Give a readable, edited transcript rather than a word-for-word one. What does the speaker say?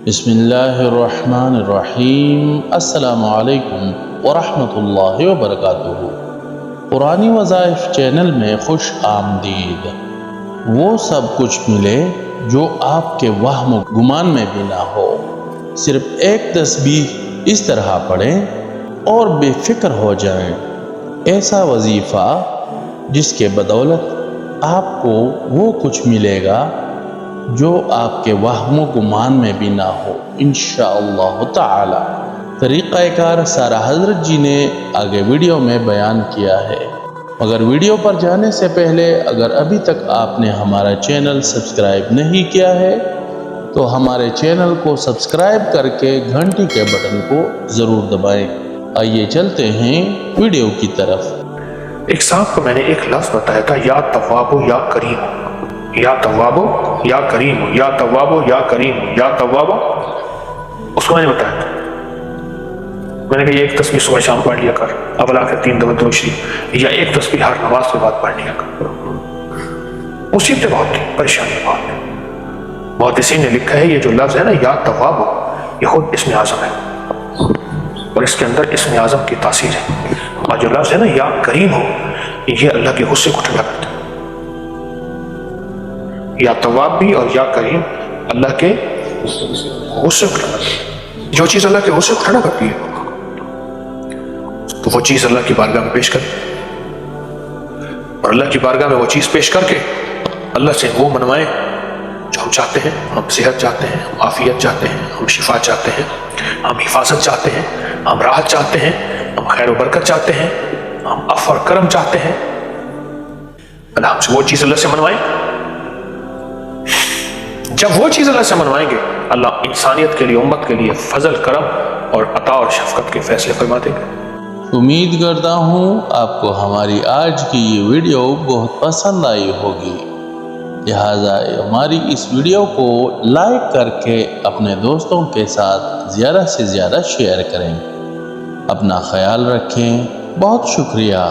بسم اللہ الرحمن الرحیم۔ السلام علیکم ورحمۃ اللہ وبرکاتہ۔ قرآنی وظائف چینل میں خوش آمدید۔ وہ سب کچھ ملے جو آپ کے وہم و گمان میں بھی نہ ہو۔ صرف ایک تسبیح اس طرح پڑھیں اور بے فکر ہو جائیں۔ ایسا وظیفہ جس کے بدولت آپ کو وہ کچھ ملے گا جو آپ کے وہم و گمان میں بھی نہ ہو انشاءاللہ تعالی۔ طریقہ کار سارا حضرت جی نے آگے ویڈیو میں بیان کیا ہے، مگر ویڈیو پر جانے سے پہلے اگر ابھی تک آپ نے ہمارا چینل سبسکرائب نہیں کیا ہے تو ہمارے چینل کو سبسکرائب کر کے گھنٹی کے بٹن کو ضرور دبائیں۔ آئیے چلتے ہیں ویڈیو کی طرف۔ ایک صاحب کو میں نے ایک لفظ بتایا تھا، یا توابو یا کریم، یا توابو یا کریم، یا توابو یا کریم، یا توابو۔ اس کو میں نے بتایا تھا، میں نے کہا یہ ایک تسبیح صبح شام پڑھ لیا کر، اول آخر 3 دفعہ درود شریف، یا ایک تسبیح ہر نماز کے بعد پڑھ لیا کر۔ مصیبتیں بہت تھی، پریشانی بہت تھی۔ محدثین نے لکھا ہے یہ جو لفظ ہے نا یا توابو، یہ خود اسم اعظم ہے اور اس کے اندر اسم اعظم کی تاثیر ہے، اور جو لفظ ہے نا یا کریم ہو، یہ اللہ کے غصے کو ٹھنڈا کرتا ہے۔ یا تواب بھی اور یا کریم اللہ کے غصے کو ٹھنڈا کرتا ہے۔ جو چیز اللہ کے غصے کو ٹھنڈا کرتی ہے تو وہ چیز اللہ کی بارگاہ میں پیش کر، اور اللہ کی بارگاہ میں وہ چیز پیش کر کے اللہ سے وہ منوائیں جو ہم چاہتے ہیں۔ ہم صحت چاہتے ہیں، ہم عافیت چاہتے ہیں، ہم شفا چاہتے ہیں، ہم حفاظت چاہتے ہیں، ہم راحت چاہتے ہیں، ہم خیر و برکت چاہتے ہیں، ہم عفو اور کرم چاہتے ہیں۔ اللہ ہم سے وہ چیز اللہ سے منوائیں۔ جب وہ چیز اللہ سے منوائیں گے، اللہ انسانیت کے لیے، امت کے لیے فضل، کرم اور عطا اور شفقت کے فیصلے فرما دیں گے۔ امید کرتا ہوں آپ کو ہماری آج کی یہ ویڈیو بہت پسند آئی ہوگی، لہٰذا ہماری اس ویڈیو کو لائک کر کے اپنے دوستوں کے ساتھ زیادہ سے زیادہ شیئر کریں۔ اپنا خیال رکھیں۔ بہت شکریہ۔